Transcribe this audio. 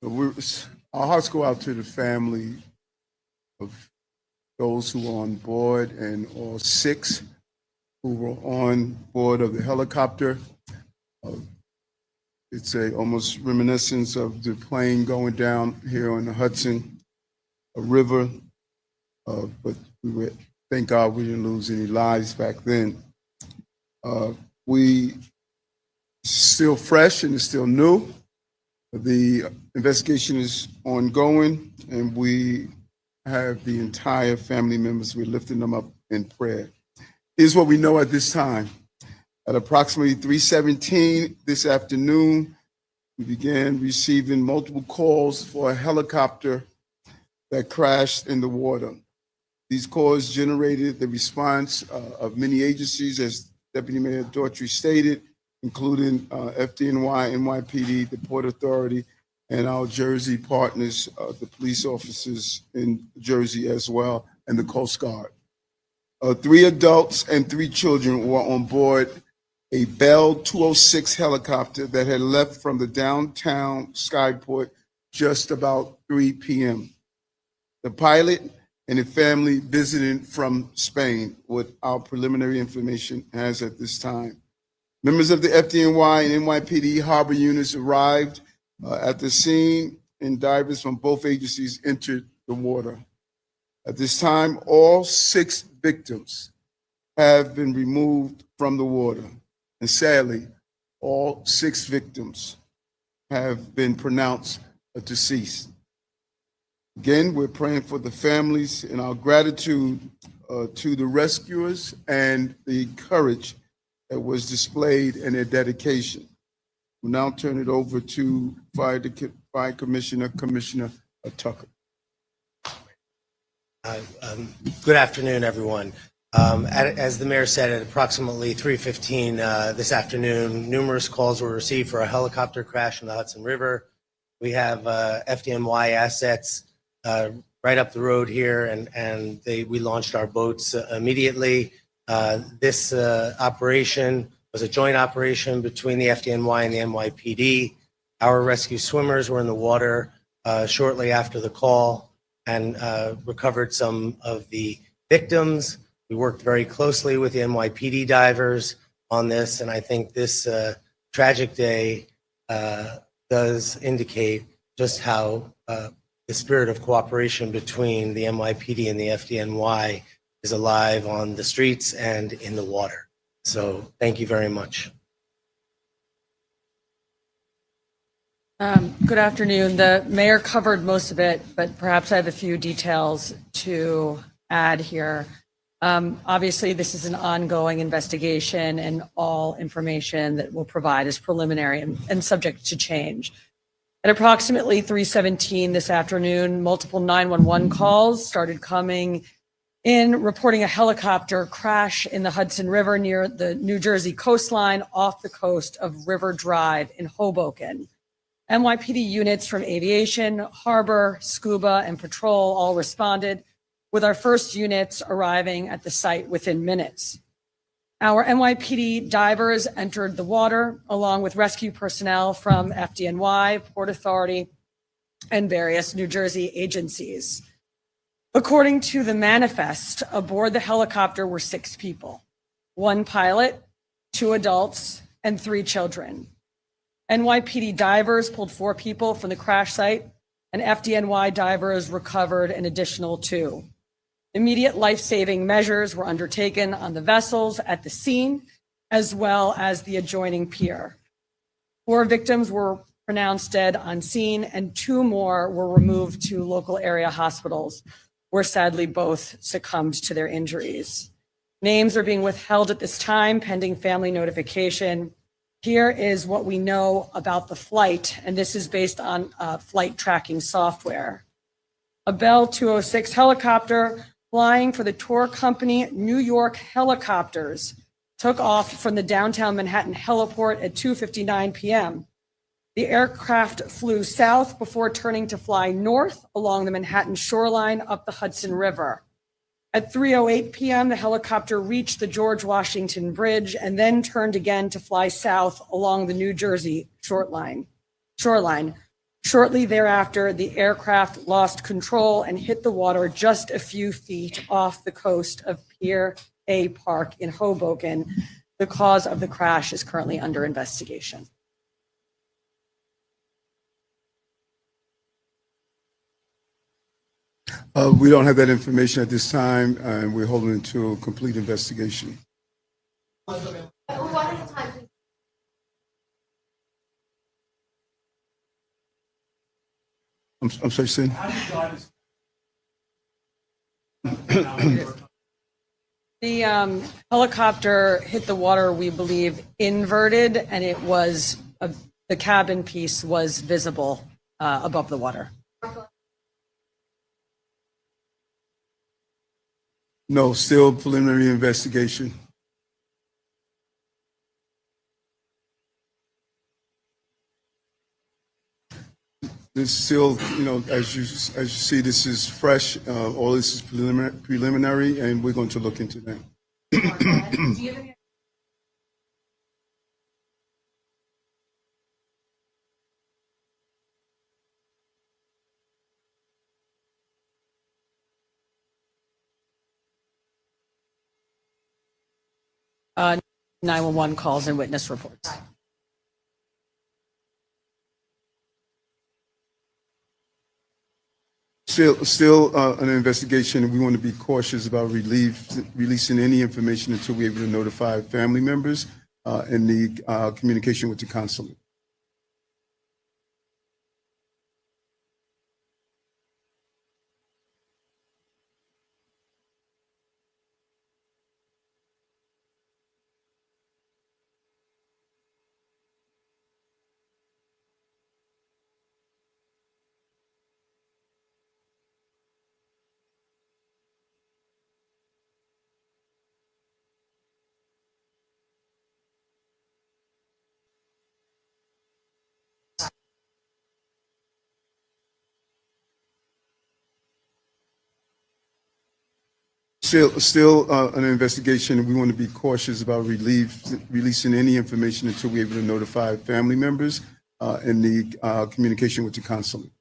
Our hearts go out to the family of those who were on board and all 6 who were on board of the helicopter. It's almost reminiscence of the plane going down here on the Hudson River, but thank God we didn't lose any lives back then. We still fresh and it's still new. The investigation is ongoing, and we have the entire family members. We're lifting them up in prayer. Here's what we know at this time. At approximately 3:17 this afternoon, we began receiving multiple calls for a helicopter that crashed in the water. These calls generated the response of many agencies, as Deputy Mayor Daughtry stated, including FDNY, NYPD, the Port Authority, and our Jersey partners, the police officers in Jersey as well, and the Coast Guard. 3 adults and 3 children were on board a Bell 206 helicopter that had left from the downtown Skyport just about 3 p.m. The pilot and the family visited from Spain, what our preliminary information has at this time. Members of the FDNY and NYPD harbor units arrived at the scene, and divers from both agencies entered the water. At this time, all 6 victims have been removed from the water, and sadly, all 6 victims have been pronounced deceased. Again, we're praying for the families and our gratitude to the rescuers and the courage that was displayed in their dedication. We'll now turn it over to Fire Commissioner Tucker. Good afternoon, everyone. As the mayor said, at approximately 3:15 this afternoon, numerous calls were received for a helicopter crash in the Hudson River. We have FDNY assets right up the road here, and we launched our boats immediately. This operation was a joint operation between the FDNY and the NYPD. Our rescue swimmers were in the water shortly after the call and recovered some of the victims. We worked very closely with the NYPD divers on this, and I think this tragic day does indicate just how the spirit of cooperation between the NYPD and the FDNY is alive on the streets and in the water. So thank you very much. Good afternoon. The mayor covered most of it, but perhaps I have a few details to add here. Obviously, this is an ongoing investigation, and all information that we'll provide is preliminary and subject to change. At approximately 3:17 this afternoon, multiple 911 calls started coming in reporting a helicopter crash in the Hudson River near the New Jersey coastline off the coast of River Drive in Hoboken. NYPD units from aviation, harbor, scuba, and patrol all responded, with our first units arriving at the site within minutes. Our NYPD divers entered the water along with rescue personnel from FDNY, Port Authority, and various New Jersey agencies. According to the manifest, aboard the helicopter were 6 people, 1 pilot, 2 adults, and 3 children. NYPD divers pulled 4 people from the crash site, and FDNY divers recovered an additional 2. Immediate life-saving measures were undertaken on the vessels at the scene, as well as the adjoining pier. 4 victims were pronounced dead on scene, and 2 more were removed to local area hospitals, where sadly both succumbed to their injuries. Names are being withheld at this time, pending family notification. Here is what we know about the flight, and this is based on flight tracking software. A Bell 206 helicopter flying for the tour company New York Helicopters took off from the downtown Manhattan heliport at 2:59 p.m. The aircraft flew south before turning to fly north along the Manhattan shoreline up the Hudson River. At 3:08 p.m., the helicopter reached the George Washington Bridge and then turned again to fly south along the New Jersey shoreline. Shortly thereafter, the aircraft lost control and hit the water just a few feet off the coast of Pier A Park in Hoboken. The cause of the crash is currently under investigation. We don't have that information at this time, and we're holding it to a complete investigation. I'm sorry, Sin? The helicopter hit the water, we believe, inverted, and it was, the cabin piece was visible above the water. No, still preliminary investigation. This is still, as you see, this is fresh. All this is preliminary, and we're going to look into that. 911 calls and witness reports. Still an investigation. We want to be cautious about releasing any information until we're able to notify family members and the communication with the consulate. Still an investigation. We want to be cautious about releasing any information until we're able to notify family members and the communication with the consulate.